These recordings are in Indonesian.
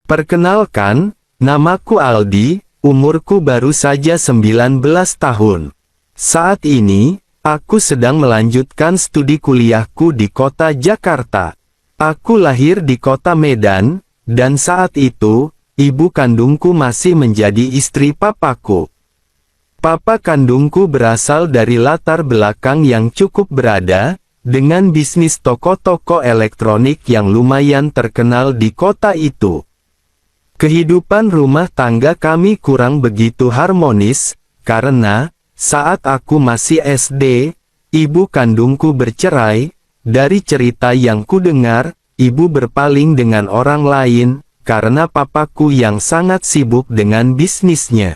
Perkenalkan, namaku Aldi, umurku baru saja 19 tahun. Saat ini, aku sedang melanjutkan studi kuliahku di kota Jakarta. Aku lahir di kota Medan, dan saat itu, ibu kandungku masih menjadi istri papaku. Papa kandungku berasal dari latar belakang yang cukup berada, dengan bisnis toko-toko elektronik yang lumayan terkenal di kota itu. Kehidupan rumah tangga kami kurang begitu harmonis, karena, saat aku masih SD, ibu kandungku bercerai. Dari cerita yang kudengar, ibu berpaling dengan orang lain, karena papaku yang sangat sibuk dengan bisnisnya.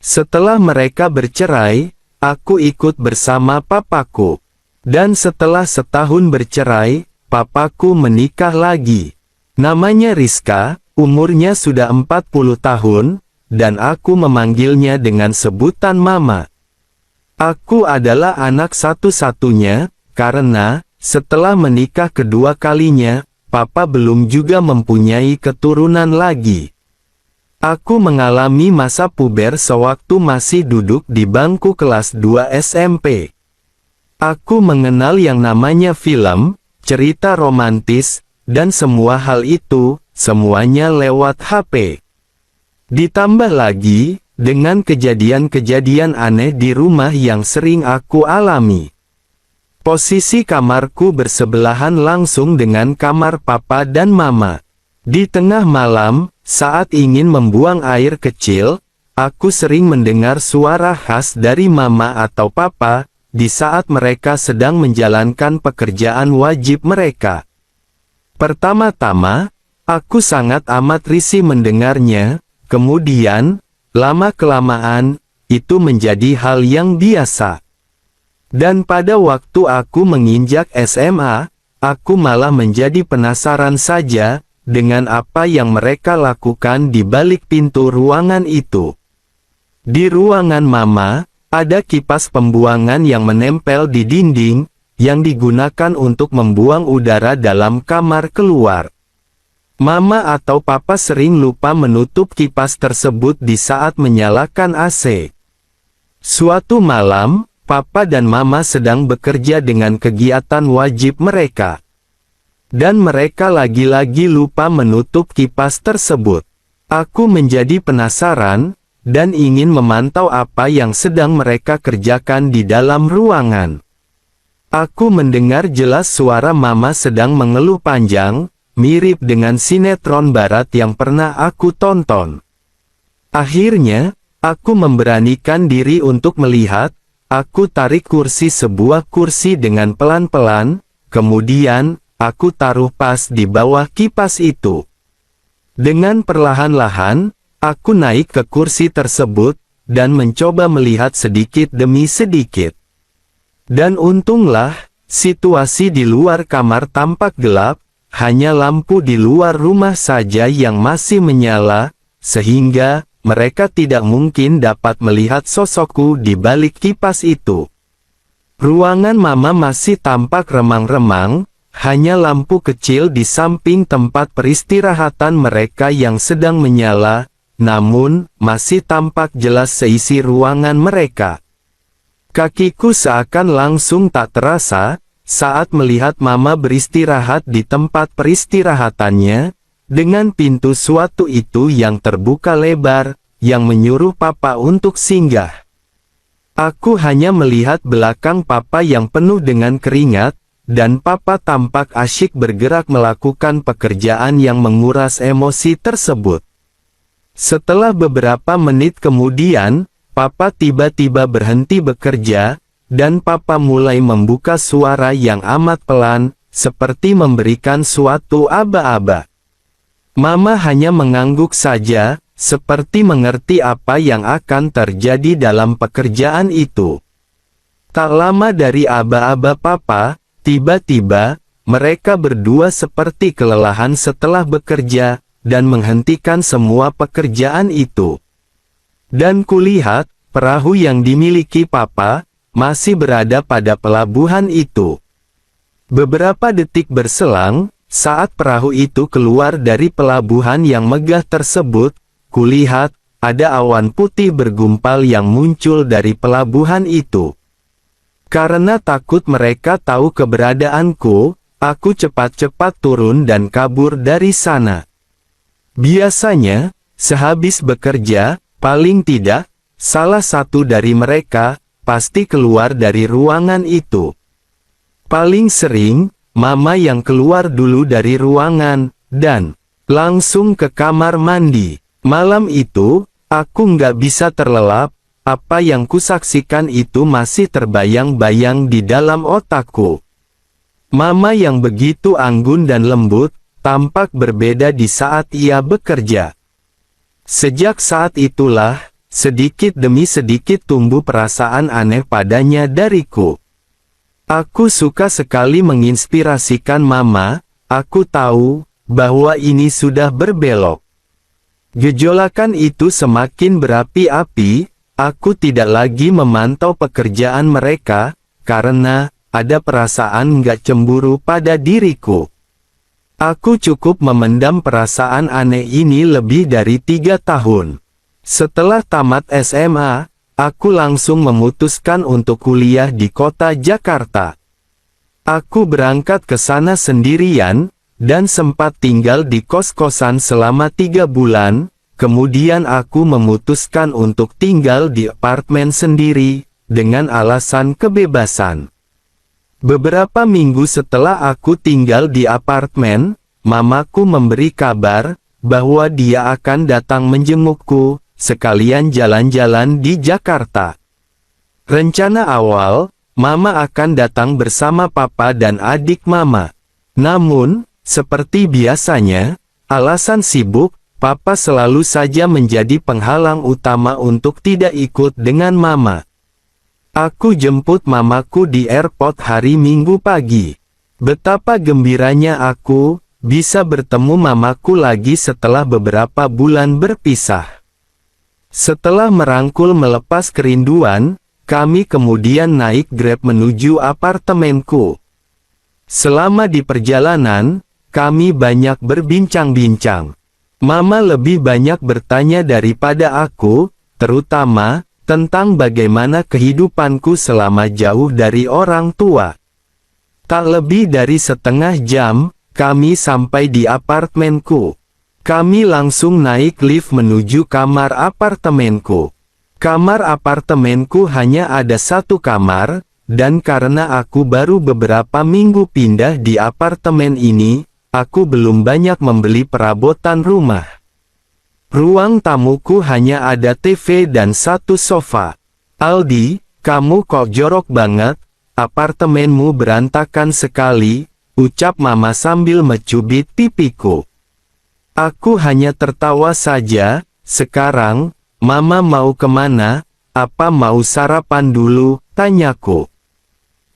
Setelah mereka bercerai, aku ikut bersama papaku. Dan setelah setahun bercerai, papaku menikah lagi. Namanya Rizka, umurnya sudah 40 tahun, dan aku memanggilnya dengan sebutan Mama. Aku adalah anak satu-satunya, karena, setelah menikah kedua kalinya, papa belum juga mempunyai keturunan lagi. Aku mengalami masa puber sewaktu masih duduk di bangku kelas 2 SMP. Aku mengenal yang namanya film, cerita romantis, dan semua hal itu, semuanya lewat HP. Ditambah lagi, dengan kejadian-kejadian aneh di rumah yang sering aku alami. Posisi kamarku bersebelahan langsung dengan kamar papa dan mama. Di tengah malam, saat ingin membuang air kecil, aku sering mendengar suara khas dari mama atau papa, di saat mereka sedang menjalankan pekerjaan wajib mereka. Pertama-tama, aku sangat amat risih mendengarnya, kemudian, lama-kelamaan, itu menjadi hal yang biasa. Dan pada waktu aku menginjak SMA, aku malah menjadi penasaran saja, dengan apa yang mereka lakukan di balik pintu ruangan itu. Di ruangan mama, ada kipas pembuangan yang menempel di dinding, yang digunakan untuk membuang udara dalam kamar keluar. Mama atau papa sering lupa menutup kipas tersebut di saat menyalakan AC. Suatu malam, papa dan mama sedang bekerja dengan kegiatan wajib mereka. Dan mereka lagi-lagi lupa menutup kipas tersebut. Aku menjadi penasaran, dan ingin memantau apa yang sedang mereka kerjakan di dalam ruangan. Aku mendengar jelas suara mama sedang mengeluh panjang, mirip dengan sinetron barat yang pernah aku tonton. Akhirnya, aku memberanikan diri untuk melihat. Aku tarik sebuah kursi dengan pelan-pelan, kemudian, aku taruh pas di bawah kipas itu. Dengan perlahan-lahan, aku naik ke kursi tersebut, dan mencoba melihat sedikit demi sedikit. Dan untunglah, situasi di luar kamar tampak gelap, hanya lampu di luar rumah saja yang masih menyala, sehingga, mereka tidak mungkin dapat melihat sosokku di balik kipas itu. Ruangan mama masih tampak remang-remang, hanya lampu kecil di samping tempat peristirahatan mereka yang sedang menyala, namun, masih tampak jelas seisi ruangan mereka. Kakiku seakan langsung tak terasa, saat melihat mama beristirahat di tempat peristirahatannya, dengan pintu suatu itu yang terbuka lebar, yang menyuruh papa untuk singgah. Aku hanya melihat belakang papa yang penuh dengan keringat, dan papa tampak asyik bergerak melakukan pekerjaan yang menguras emosi tersebut. Setelah beberapa menit kemudian, papa tiba-tiba berhenti bekerja, dan papa mulai membuka suara yang amat pelan, seperti memberikan suatu aba-aba. Mama hanya mengangguk saja, seperti mengerti apa yang akan terjadi dalam pekerjaan itu. Tak lama dari aba-aba papa, tiba-tiba, mereka berdua seperti kelelahan setelah bekerja, dan menghentikan semua pekerjaan itu. Dan kulihat, perahu yang dimiliki papa, masih berada pada pelabuhan itu. Beberapa detik berselang, Saat perahu itu keluar dari pelabuhan yang megah tersebut, kulihat, ada awan putih bergumpal yang muncul dari pelabuhan itu. Karena takut mereka tahu keberadaanku, aku cepat-cepat turun dan kabur dari sana. Biasanya, sehabis bekerja, paling tidak, salah satu dari mereka, pasti keluar dari ruangan itu. Paling sering, Mama yang keluar dulu dari ruangan, dan langsung ke kamar mandi. Malam itu, aku nggak bisa terlelap, apa yang kusaksikan itu masih terbayang-bayang di dalam otakku. Mama yang begitu anggun dan lembut, tampak berbeda di saat ia bekerja. Sejak saat itulah, sedikit demi sedikit tumbuh perasaan aneh padanya dariku. Aku suka sekali menginspirasikan Mama, aku tahu, bahwa ini sudah berbelok. Gejolakan itu semakin berapi-api, aku tidak lagi memantau pekerjaan mereka, karena, ada perasaan nggak cemburu pada diriku. Aku cukup memendam perasaan aneh ini lebih dari 3 tahun. Setelah tamat SMA, aku langsung memutuskan untuk kuliah di kota Jakarta. Aku berangkat ke sana sendirian, dan sempat tinggal di kos-kosan selama 3 bulan, kemudian aku memutuskan untuk tinggal di apartemen sendiri, dengan alasan kebebasan. Beberapa minggu setelah aku tinggal di apartemen, Mamaku memberi kabar, bahwa dia akan datang menjengukku, sekalian jalan-jalan di Jakarta. Rencana awal, Mama akan datang bersama Papa dan adik Mama. Namun, seperti biasanya, alasan sibuk, Papa selalu saja menjadi penghalang utama untuk tidak ikut dengan Mama. Aku jemput Mamaku di airport hari Minggu pagi. Betapa gembiranya aku, bisa bertemu Mamaku lagi setelah beberapa bulan berpisah. Setelah merangkul melepas kerinduan, kami kemudian naik Grab menuju apartemenku. Selama di perjalanan, kami banyak berbincang-bincang. Mama lebih banyak bertanya daripada aku, terutama, tentang bagaimana kehidupanku selama jauh dari orang tua. Tak lebih dari setengah jam, kami sampai di apartemenku. Kami langsung naik lift menuju kamar apartemenku. Kamar apartemenku hanya ada 1 kamar, dan karena aku baru beberapa minggu pindah di apartemen ini, aku belum banyak membeli perabotan rumah. Ruang tamuku hanya ada TV dan 1 sofa. Aldi, kamu kok jorok banget, apartemenmu berantakan sekali, ucap Mama sambil mencubit pipiku. Aku hanya tertawa saja. Sekarang, Mama mau kemana? Apa mau sarapan dulu? Tanyaku.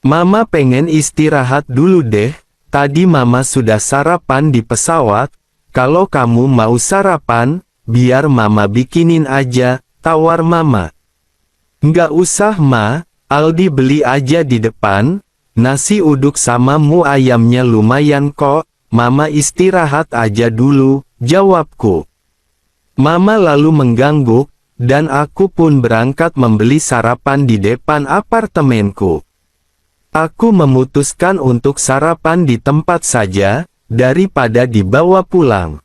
Mama pengen istirahat dulu deh. Tadi Mama sudah sarapan di pesawat. Kalau kamu mau sarapan, biar Mama bikinin aja, tawar Mama. Nggak usah Ma, Aldi beli aja di depan. Nasi uduk sama mie ayamnya lumayan kok. Mama istirahat aja dulu, jawabku. Mama lalu mengangguk, dan aku pun berangkat membeli sarapan di depan apartemenku. Aku memutuskan untuk sarapan di tempat saja, daripada dibawa pulang.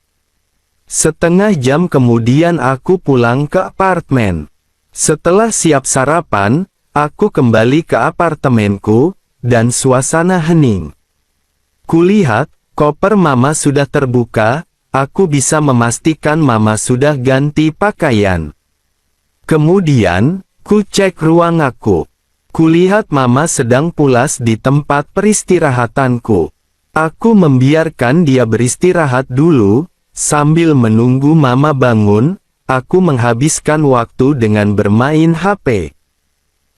Setengah jam kemudian aku pulang ke apartemen. Setelah siap sarapan, aku kembali ke apartemenku, dan suasana hening. Kulihat, koper Mama sudah terbuka, aku bisa memastikan Mama sudah ganti pakaian. Kemudian, ku cek ruang aku. Kulihat Mama sedang pulas di tempat peristirahatanku. Aku membiarkan dia beristirahat dulu, sambil menunggu Mama bangun, aku menghabiskan waktu dengan bermain HP.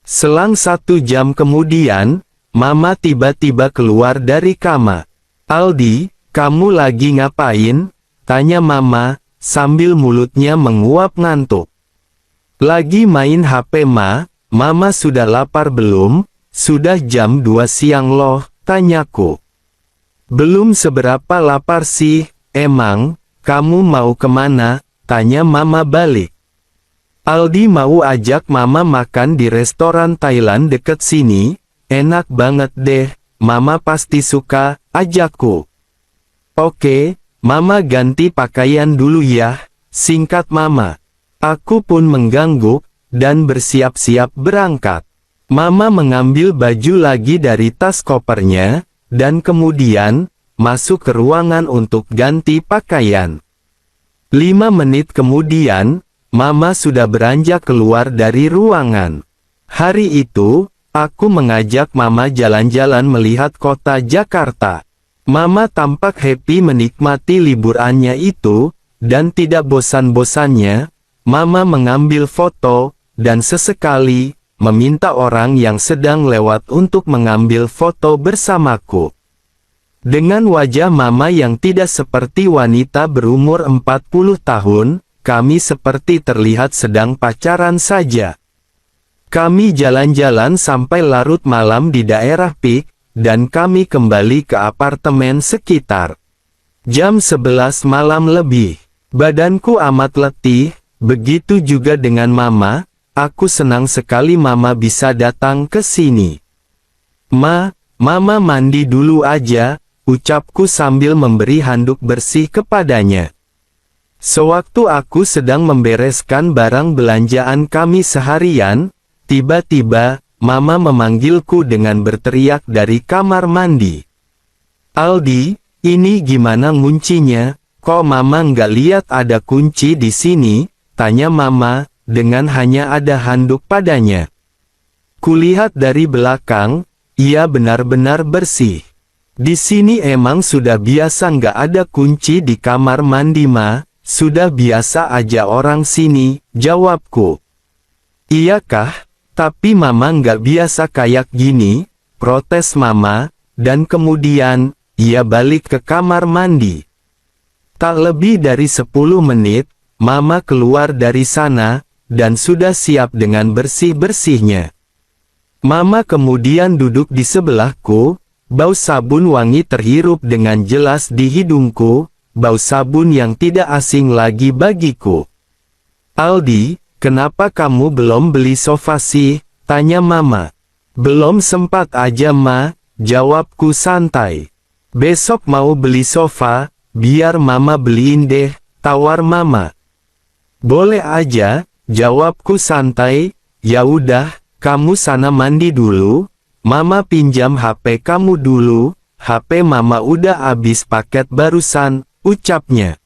Selang 1 jam kemudian, Mama tiba-tiba keluar dari kamar. Aldi, kamu lagi ngapain? Tanya Mama, sambil mulutnya menguap ngantuk. Lagi main HP Ma. Mama sudah lapar belum? Sudah jam 2 siang loh, tanyaku. Belum seberapa lapar sih, emang, kamu mau kemana? Tanya Mama balik. Aldi mau ajak Mama makan di restoran Thailand deket sini, enak banget deh, Mama pasti suka, ajakku. Oke, Mama ganti pakaian dulu ya, singkat Mama. Aku pun mengangguk, dan bersiap-siap berangkat. Mama mengambil baju lagi dari tas kopernya, dan kemudian, masuk ke ruangan untuk ganti pakaian. 5 menit kemudian, Mama sudah beranjak keluar dari ruangan. Hari itu, aku mengajak Mama jalan-jalan melihat kota Jakarta. Mama tampak happy menikmati liburannya itu, dan tidak bosan-bosannya, Mama mengambil foto, dan sesekali, meminta orang yang sedang lewat untuk mengambil foto bersamaku. Dengan wajah Mama yang tidak seperti wanita berumur 40 tahun, kami seperti terlihat sedang pacaran saja. Kami jalan-jalan sampai larut malam di daerah Pik, dan kami kembali ke apartemen sekitar jam 11 malam lebih. Badanku amat letih, begitu juga dengan Mama. Aku senang sekali Mama bisa datang ke sini. Mama mandi dulu aja, ucapku sambil memberi handuk bersih kepadanya. Sewaktu aku sedang membereskan barang belanjaan kami seharian, tiba-tiba, Mama memanggilku dengan berteriak dari kamar mandi. Aldi, ini gimana kuncinya? Kok Mama nggak lihat ada kunci di sini? Tanya Mama, dengan hanya ada handuk padanya. Kulihat dari belakang, ia benar-benar bersih. Di sini emang sudah biasa nggak ada kunci di kamar mandi Ma, sudah biasa aja orang sini, jawabku. Iyakah? Tapi Mama nggak biasa kayak gini, protes Mama, dan kemudian, ia balik ke kamar mandi. Tak lebih dari 10 menit, Mama keluar dari sana, dan sudah siap dengan bersih-bersihnya. Mama kemudian duduk di sebelahku, bau sabun wangi terhirup dengan jelas di hidungku, bau sabun yang tidak asing lagi bagiku. Aldi, kenapa kamu belum beli sofa sih? Tanya Mama. Belum sempat aja Ma, jawabku santai. Besok mau beli sofa, biar Mama beliin deh, tawar Mama. Boleh aja, jawabku santai. Ya udah, kamu sana mandi dulu, Mama pinjam HP kamu dulu, HP Mama udah habis paket barusan, ucapnya.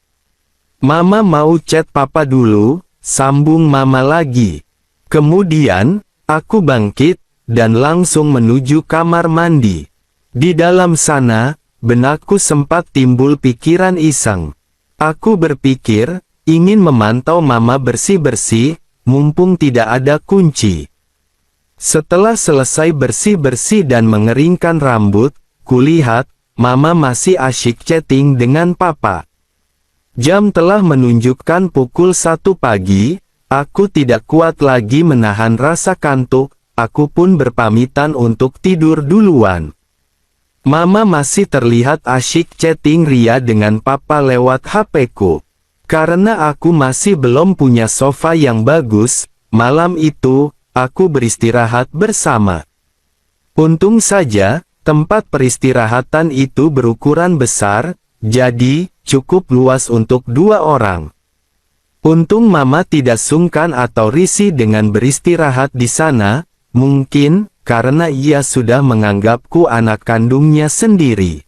Mama mau chat Papa dulu, sambung Mama lagi. Kemudian, aku bangkit, dan langsung menuju kamar mandi. Di dalam sana, benakku sempat timbul pikiran iseng. Aku berpikir, ingin memantau Mama bersih-bersih, mumpung tidak ada kunci. Setelah selesai bersih-bersih dan mengeringkan rambut, kulihat, Mama masih asyik chatting dengan Papa. Jam telah menunjukkan pukul 1 pagi, aku tidak kuat lagi menahan rasa kantuk, aku pun berpamitan untuk tidur duluan. Mama masih terlihat asyik chatting ria dengan Papa lewat HP-ku. Karena aku masih belum punya sofa yang bagus, malam itu, aku beristirahat bersama. Untung saja, tempat peristirahatan itu berukuran besar, jadi, cukup luas untuk 2 orang. Untung Mama tidak sungkan atau risih dengan beristirahat di sana, mungkin, karena ia sudah menganggapku anak kandungnya sendiri.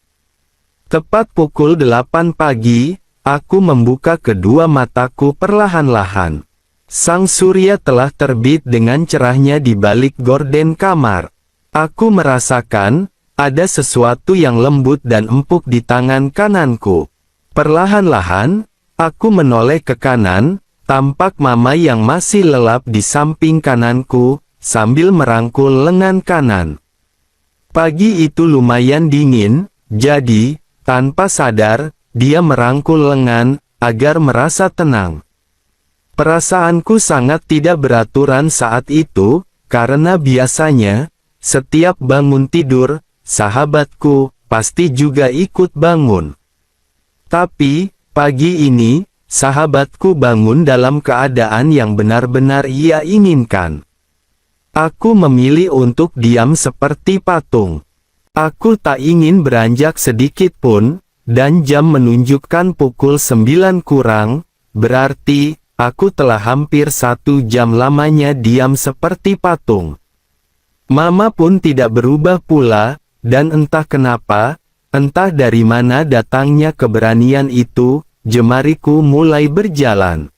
Tepat pukul 8 pagi, aku membuka kedua mataku perlahan-lahan. Sang surya telah terbit dengan cerahnya di balik gorden kamar. Aku merasakan, ada sesuatu yang lembut dan empuk di tangan kananku. Perlahan-lahan, aku menoleh ke kanan, tampak Mama yang masih lelap di samping kananku, sambil merangkul lengan kanan. Pagi itu lumayan dingin, jadi, tanpa sadar, dia merangkul lengan, agar merasa tenang. Perasaanku sangat tidak beraturan saat itu, karena biasanya, setiap bangun tidur, sahabatku, pasti juga ikut bangun. Tapi, pagi ini, sahabatku bangun dalam keadaan yang benar-benar ia inginkan. Aku memilih untuk diam seperti patung. Aku tak ingin beranjak sedikit pun, dan jam menunjukkan pukul 9 kurang, berarti, aku telah hampir 1 jam lamanya diam seperti patung. Mama pun tidak berubah pula, dan entah kenapa, entah dari mana datangnya keberanian itu, jemariku mulai berjalan.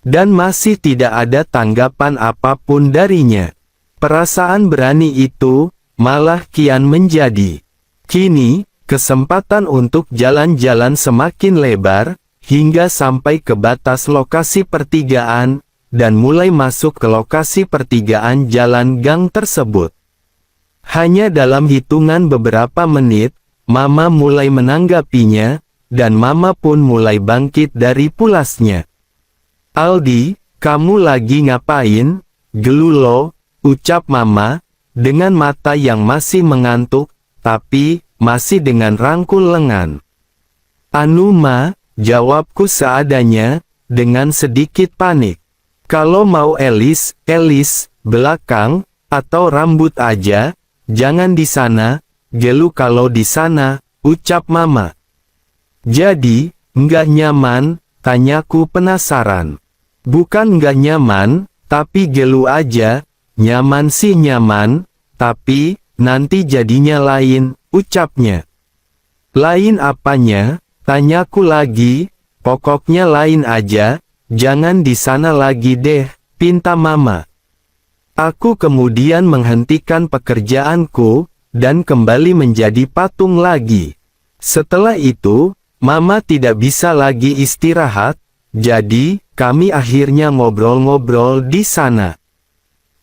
Dan masih tidak ada tanggapan apapun darinya. Perasaan berani itu, malah kian menjadi. Kini, kesempatan untuk jalan-jalan semakin lebar, hingga sampai ke batas lokasi pertigaan, dan mulai masuk ke lokasi pertigaan jalan gang tersebut. Hanya dalam hitungan beberapa menit, Mama mulai menanggapinya, dan Mama pun mulai bangkit dari pulasnya. "Aldi, kamu lagi ngapain?" "Gelulo," ucap Mama, dengan mata yang masih mengantuk, tapi masih dengan rangkul lengan. "Anu Ma," jawabku seadanya, dengan sedikit panik. "Kalau mau elis, belakang, atau rambut aja, jangan di sana." "Gelu kalau di sana," ucap Mama. "Jadi, nggak nyaman?" tanyaku penasaran. "Bukan nggak nyaman, tapi gelu aja." "Nyaman sih nyaman, tapi, nanti jadinya lain," ucapnya. "Lain apanya?" tanyaku lagi. "Pokoknya lain aja, jangan di sana lagi deh," pinta Mama. Aku kemudian menghentikan pekerjaanku, dan kembali menjadi patung lagi. Setelah itu, Mama tidak bisa lagi istirahat, jadi, kami akhirnya ngobrol-ngobrol di sana.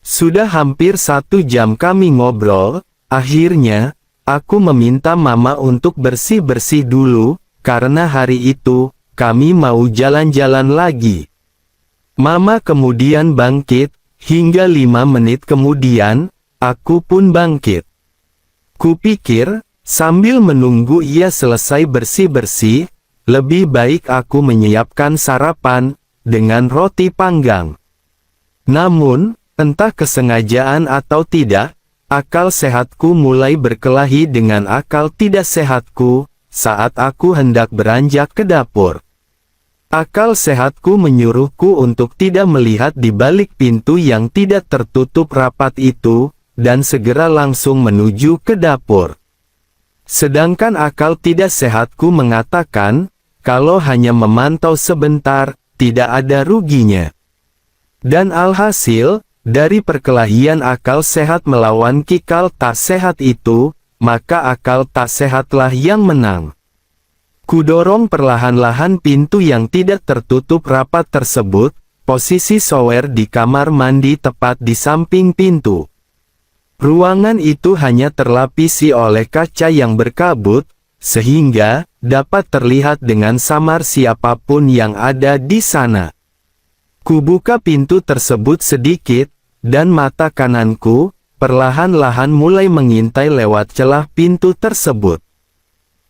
Sudah hampir 1 jam kami ngobrol, akhirnya, aku meminta Mama untuk bersih-bersih dulu, karena hari itu, kami mau jalan-jalan lagi. Mama kemudian bangkit, hingga 5 menit kemudian, aku pun bangkit. Kupikir, sambil menunggu ia selesai bersih-bersih, lebih baik aku menyiapkan sarapan, dengan roti panggang. Namun, entah kesengajaan atau tidak, akal sehatku mulai berkelahi dengan akal tidak sehatku, saat aku hendak beranjak ke dapur. Akal sehatku menyuruhku untuk tidak melihat di balik pintu yang tidak tertutup rapat itu, dan segera langsung menuju ke dapur. Sedangkan akal tidak sehatku mengatakan, kalau hanya memantau sebentar, tidak ada ruginya. Dan alhasil, dari perkelahian akal sehat melawan kikal tak sehat itu, maka akal tak sehatlah yang menang. Kudorong perlahan-lahan pintu yang tidak tertutup rapat tersebut, posisi shower di kamar mandi tepat di samping pintu. Ruangan itu hanya terlapisi oleh kaca yang berkabut, sehingga dapat terlihat dengan samar siapapun yang ada di sana. Kubuka pintu tersebut sedikit, dan mata kananku perlahan-lahan mulai mengintai lewat celah pintu tersebut.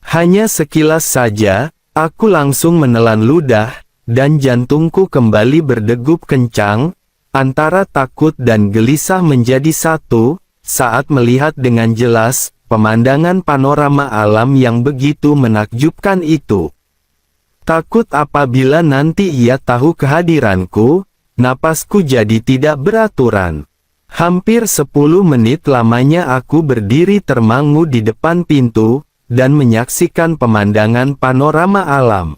Hanya sekilas saja, aku langsung menelan ludah, dan jantungku kembali berdegup kencang, antara takut dan gelisah menjadi satu, saat melihat dengan jelas, pemandangan panorama alam yang begitu menakjubkan itu. Takut apabila nanti ia tahu kehadiranku, napasku jadi tidak beraturan. Hampir 10 menit lamanya aku berdiri termangu di depan pintu, dan menyaksikan pemandangan panorama alam.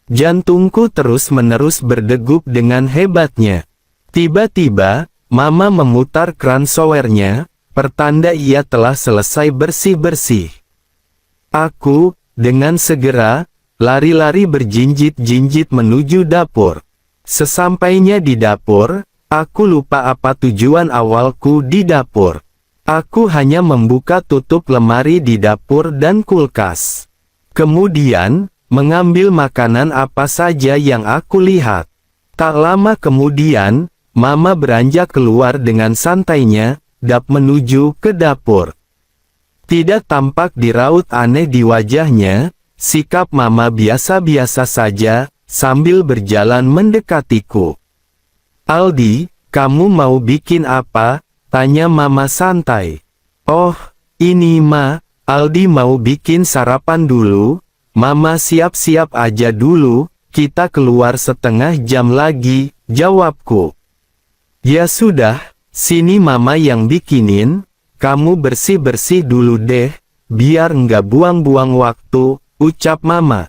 Jantungku terus-menerus berdegup dengan hebatnya. Tiba-tiba, Mama memutar kran showernya, pertanda ia telah selesai bersih-bersih. Aku, dengan segera, lari-lari berjinjit-jinjit menuju dapur. Sesampainya di dapur, aku lupa apa tujuan awalku di dapur. Aku hanya membuka tutup lemari di dapur dan kulkas. Kemudian, mengambil makanan apa saja yang aku lihat. Tak lama kemudian, Mama beranjak keluar dengan santainya, menuju ke dapur. Tidak tampak di raut aneh di wajahnya, sikap Mama biasa-biasa saja, sambil berjalan mendekatiku. "Aldi, kamu mau bikin apa?" tanya Mama santai. "Oh, ini Ma, Aldi mau bikin sarapan dulu. Mama siap-siap aja dulu, kita keluar setengah jam lagi," jawabku. "Ya sudah, sini Mama yang bikinin. Kamu bersih-bersih dulu deh, biar nggak buang-buang waktu," ucap Mama.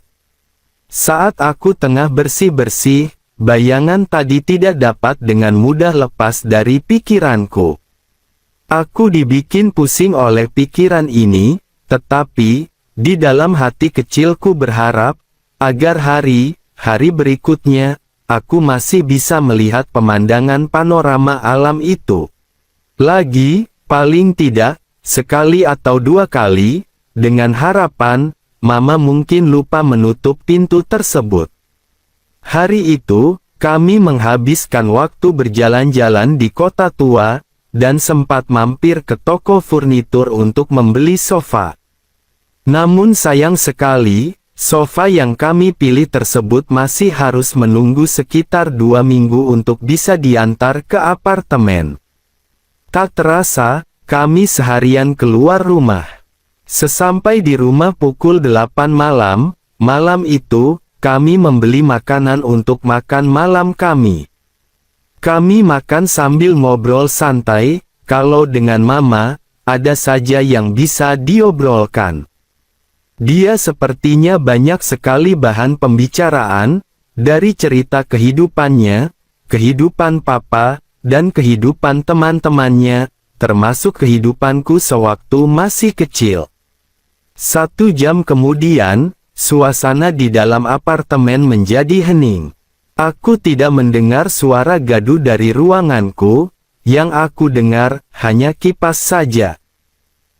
Saat aku tengah bersih-bersih, bayangan tadi tidak dapat dengan mudah lepas dari pikiranku. Aku dibikin pusing oleh pikiran ini, tetapi, di dalam hati kecilku berharap, agar hari-hari berikutnya, aku masih bisa melihat pemandangan panorama alam itu. Lagi, paling tidak, sekali atau dua kali, dengan harapan, Mama mungkin lupa menutup pintu tersebut. Hari itu, kami menghabiskan waktu berjalan-jalan di kota tua, dan sempat mampir ke toko furnitur untuk membeli sofa. Namun sayang sekali, sofa yang kami pilih tersebut masih harus menunggu sekitar 2 minggu untuk bisa diantar ke apartemen. Tak terasa, kami seharian keluar rumah. Sesampai di rumah pukul 8 malam, malam itu, kami membeli makanan untuk makan malam kami. Kami makan sambil ngobrol santai, kalau dengan Mama, ada saja yang bisa diobrolkan. Dia sepertinya banyak sekali bahan pembicaraan, dari cerita kehidupannya, kehidupan Papa, dan kehidupan teman-temannya, termasuk kehidupanku sewaktu masih kecil. 1 jam kemudian, suasana di dalam apartemen menjadi hening. Aku tidak mendengar suara gaduh dari ruanganku, yang aku dengar hanya kipas saja.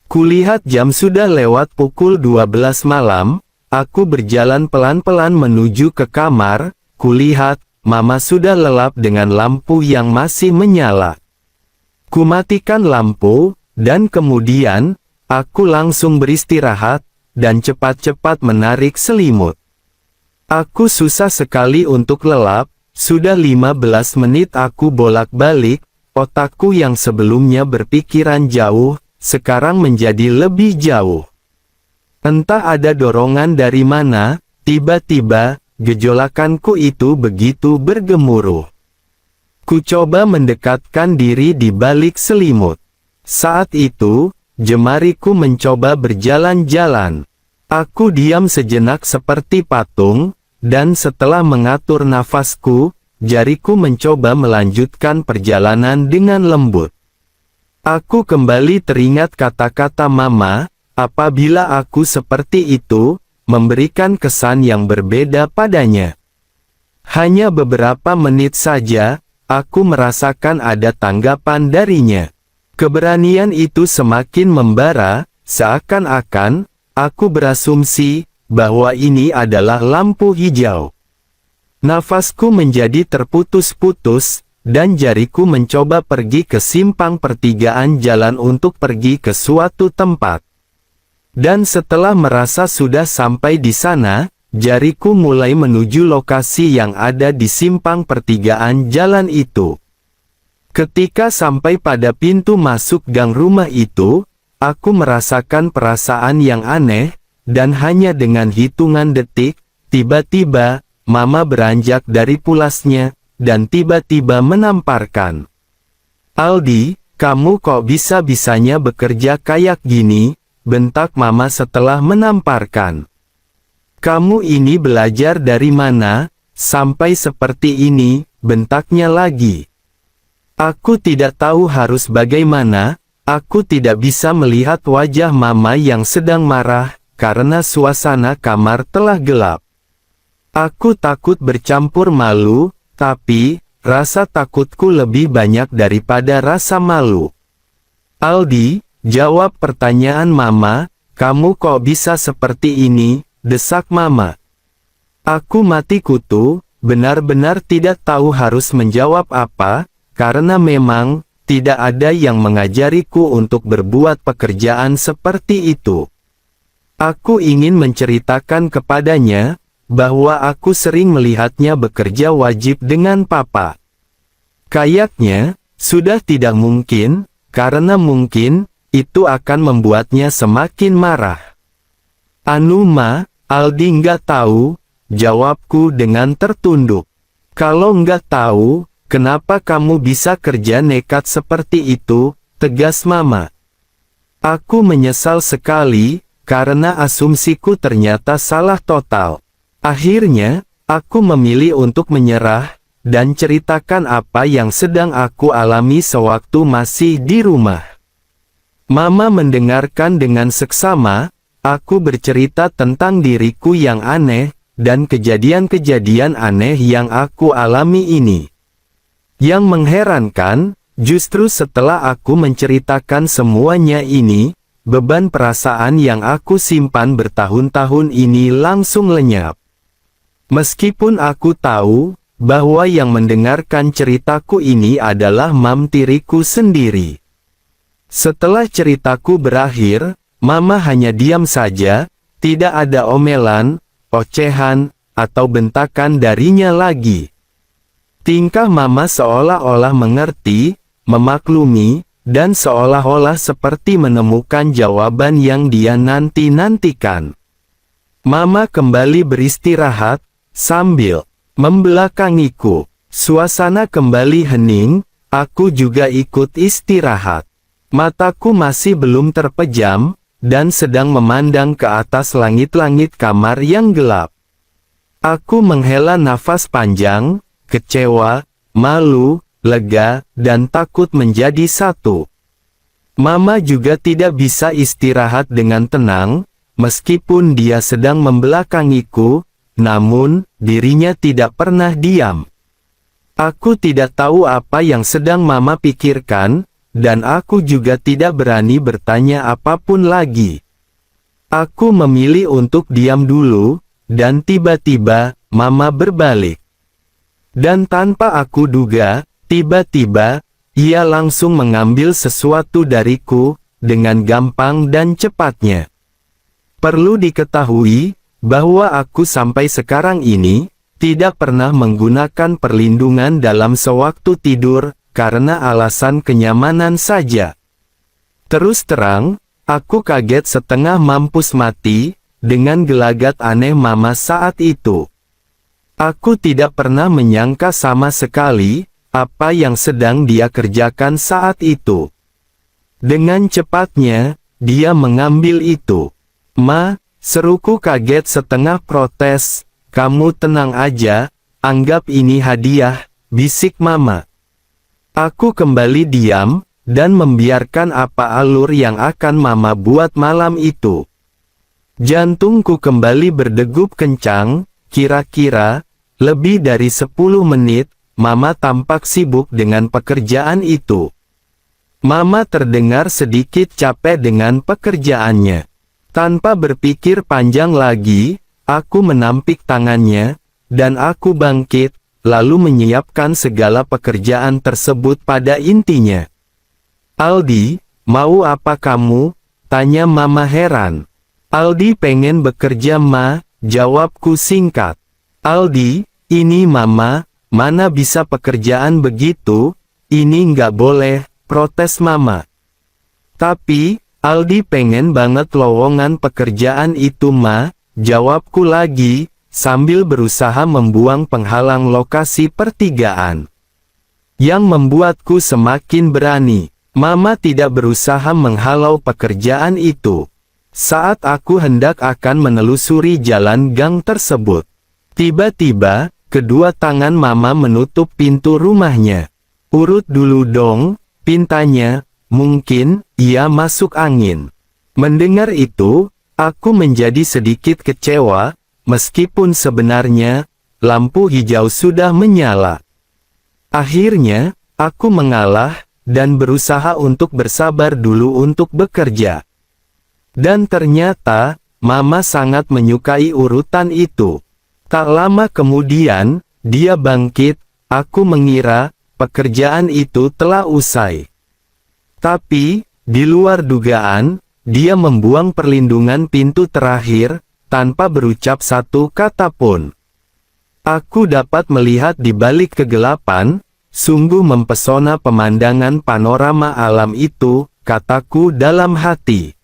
Kulihat jam sudah lewat pukul 12 malam, aku berjalan pelan-pelan menuju ke kamar, kulihat, Mama sudah lelap dengan lampu yang masih menyala. Kumatikan lampu, dan kemudian, aku langsung beristirahat, dan cepat-cepat menarik selimut. Aku susah sekali untuk lelap, sudah 15 menit aku bolak-balik, otakku yang sebelumnya berpikiran jauh, sekarang menjadi lebih jauh. Entah ada dorongan dari mana, tiba-tiba, gejolakanku itu begitu bergemuruh. Ku coba mendekatkan diri di balik selimut. Saat itu, jemariku mencoba berjalan-jalan. Aku diam sejenak seperti patung, dan setelah mengatur nafasku, jariku mencoba melanjutkan perjalanan dengan lembut. Aku kembali teringat kata-kata Mama, apabila aku seperti itu, memberikan kesan yang berbeda padanya. Hanya beberapa menit saja, aku merasakan ada tanggapan darinya. Keberanian itu semakin membara, seakan-akan, aku berasumsi, bahwa ini adalah lampu hijau. Nafasku menjadi terputus-putus, dan jariku mencoba pergi ke simpang pertigaan jalan untuk pergi ke suatu tempat. Dan setelah merasa sudah sampai di sana, jariku mulai menuju lokasi yang ada di simpang pertigaan jalan itu. Ketika sampai pada pintu masuk gang rumah itu, aku merasakan perasaan yang aneh, dan hanya dengan hitungan detik, tiba-tiba, Mama beranjak dari pulasnya, dan tiba-tiba menamparkan. "Aldi, kamu kok bisa-bisanya bekerja kayak gini?" bentak Mama setelah menamparkan. "Kamu ini belajar dari mana, sampai seperti ini?" bentaknya lagi. Aku tidak tahu harus bagaimana, aku tidak bisa melihat wajah Mama yang sedang marah, karena suasana kamar telah gelap. Aku takut bercampur malu, tapi, rasa takutku lebih banyak daripada rasa malu. "Aldi, jawab pertanyaan Mama, kamu kok bisa seperti ini?" desak Mama. Aku mati kutu, benar-benar tidak tahu harus menjawab apa, karena memang, tidak ada yang mengajariku untuk berbuat pekerjaan seperti itu. Aku ingin menceritakan kepadanya, bahwa aku sering melihatnya bekerja wajib dengan papa. Kayaknya, sudah tidak mungkin, karena mungkin, itu akan membuatnya semakin marah. Anu ma, Aldi nggak tahu, jawabku dengan tertunduk. Kalau nggak tahu, kenapa kamu bisa kerja nekat seperti itu, tegas mama. Aku menyesal sekali, karena asumsiku ternyata salah total. Akhirnya, aku memilih untuk menyerah, dan ceritakan apa yang sedang aku alami sewaktu masih di rumah. Mama mendengarkan dengan seksama, aku bercerita tentang diriku yang aneh, dan kejadian-kejadian aneh yang aku alami ini. Yang mengherankan, justru setelah aku menceritakan semuanya ini, beban perasaan yang aku simpan bertahun-tahun ini langsung lenyap. Meskipun aku tahu, bahwa yang mendengarkan ceritaku ini adalah mam tiriku sendiri. Setelah ceritaku berakhir, mama hanya diam saja, tidak ada omelan, ocehan, atau bentakan darinya lagi. Tingkah mama seolah-olah mengerti, memaklumi, dan seolah-olah seperti menemukan jawaban yang dia nanti-nantikan. Mama kembali beristirahat, sambil membelakangiku. Suasana kembali hening, aku juga ikut istirahat. Mataku masih belum terpejam, dan sedang memandang ke atas langit-langit kamar yang gelap. Aku menghela nafas panjang, kecewa, malu, lega, dan takut menjadi satu. Mama juga tidak bisa istirahat dengan tenang, meskipun dia sedang membelakangiku, namun, dirinya tidak pernah diam. Aku tidak tahu apa yang sedang mama pikirkan, dan aku juga tidak berani bertanya apapun lagi. Aku memilih untuk diam dulu, dan tiba-tiba, mama berbalik. Dan tanpa aku duga, tiba-tiba, ia langsung mengambil sesuatu dariku, dengan gampang dan cepatnya. Perlu diketahui, bahwa aku sampai sekarang ini, tidak pernah menggunakan perlindungan dalam sewaktu tidur, karena alasan kenyamanan saja. Terus terang, aku kaget setengah mampus mati, dengan gelagat aneh mama saat itu. Aku tidak pernah menyangka sama sekali, apa yang sedang dia kerjakan saat itu. Dengan cepatnya, dia mengambil itu. Ma, seruku kaget setengah protes, kamu tenang aja, anggap ini hadiah, bisik mama. Aku kembali diam, dan membiarkan apa alur yang akan mama buat malam itu. Jantungku kembali berdegup kencang, kira-kira, lebih dari 10 menit, mama tampak sibuk dengan pekerjaan itu. Mama terdengar sedikit capek dengan pekerjaannya. Tanpa berpikir panjang lagi, aku menampik tangannya, dan aku bangkit, lalu menyiapkan segala pekerjaan tersebut pada intinya. Aldi, mau apa kamu? Tanya mama heran. Aldi pengen bekerja ma, jawabku singkat. Aldi, ini mama, mana bisa pekerjaan begitu, ini nggak boleh, protes mama. Tapi, Aldi pengen banget lowongan pekerjaan itu ma, jawabku lagi, sambil berusaha membuang penghalang lokasi pertigaan. Yang membuatku semakin berani. Mama tidak berusaha menghalau pekerjaan itu. Saat aku hendak akan menelusuri jalan gang tersebut, tiba-tiba, kedua tangan mama menutup pintu rumahnya. Urut dulu dong, pintanya. Mungkin, ia masuk angin. Mendengar itu, aku menjadi sedikit kecewa, meskipun sebenarnya, lampu hijau sudah menyala. Akhirnya, aku mengalah, dan berusaha untuk bersabar dulu untuk bekerja. Dan ternyata, mama sangat menyukai urutan itu. Tak lama kemudian, dia bangkit, aku mengira, pekerjaan itu telah usai. Tapi, di luar dugaan, dia membuang perlindungan pintu terakhir, tanpa berucap satu kata pun. Aku dapat melihat di balik kegelapan, sungguh mempesona pemandangan panorama alam itu, kataku dalam hati.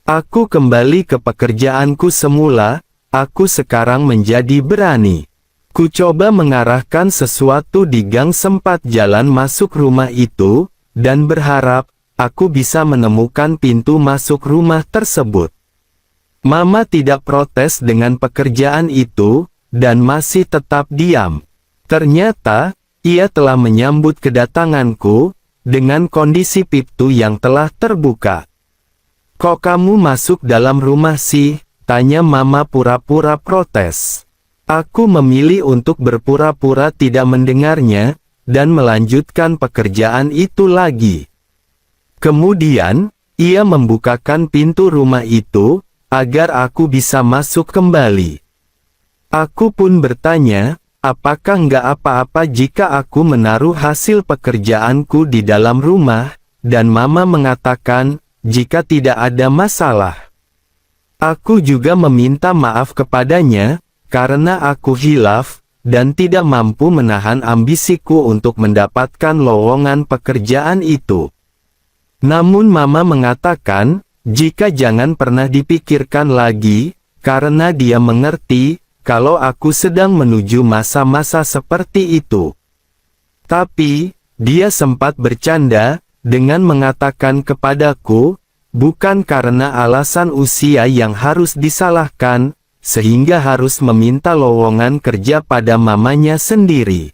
Aku kembali ke pekerjaanku semula, aku sekarang menjadi berani. Ku coba mengarahkan sesuatu di gang sempat jalan masuk rumah itu, dan berharap, aku bisa menemukan pintu masuk rumah tersebut. Mama tidak protes dengan pekerjaan itu, dan masih tetap diam. Ternyata, ia telah menyambut kedatanganku, dengan kondisi pintu yang telah terbuka. "Kok kamu masuk dalam rumah sih?" tanya Mama pura-pura protes. Aku memilih untuk berpura-pura tidak mendengarnya, dan melanjutkan pekerjaan itu lagi. Kemudian, ia membukakan pintu rumah itu, agar aku bisa masuk kembali. Aku pun bertanya, apakah nggak apa-apa jika aku menaruh hasil pekerjaanku di dalam rumah, dan Mama mengatakan, jika tidak ada masalah. Aku juga meminta maaf kepadanya, karena aku hilaf, dan tidak mampu menahan ambisiku untuk mendapatkan lowongan pekerjaan itu. Namun Mama mengatakan, jika jangan pernah dipikirkan lagi, karena dia mengerti, kalau aku sedang menuju masa-masa seperti itu. Tapi, dia sempat bercanda, dengan mengatakan kepadaku, bukan karena alasan usia yang harus disalahkan, sehingga harus meminta lowongan kerja pada mamanya sendiri.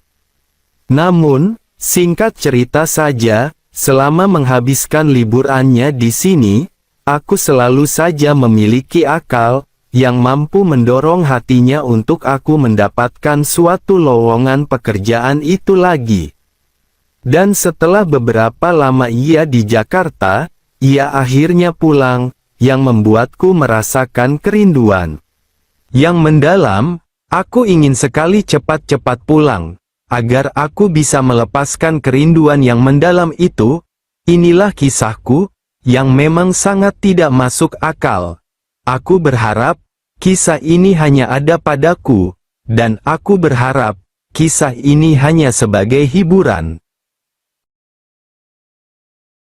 Namun, singkat cerita saja, selama menghabiskan liburannya di sini, aku selalu saja memiliki akal, yang mampu mendorong hatinya untuk aku mendapatkan suatu lowongan pekerjaan itu lagi. Dan setelah beberapa lama ia di Jakarta, ia akhirnya pulang, yang membuatku merasakan kerinduan yang mendalam. Aku ingin sekali cepat-cepat pulang, agar aku bisa melepaskan kerinduan yang mendalam itu. Inilah kisahku, yang memang sangat tidak masuk akal. Aku berharap, kisah ini hanya ada padaku, dan aku berharap, kisah ini hanya sebagai hiburan.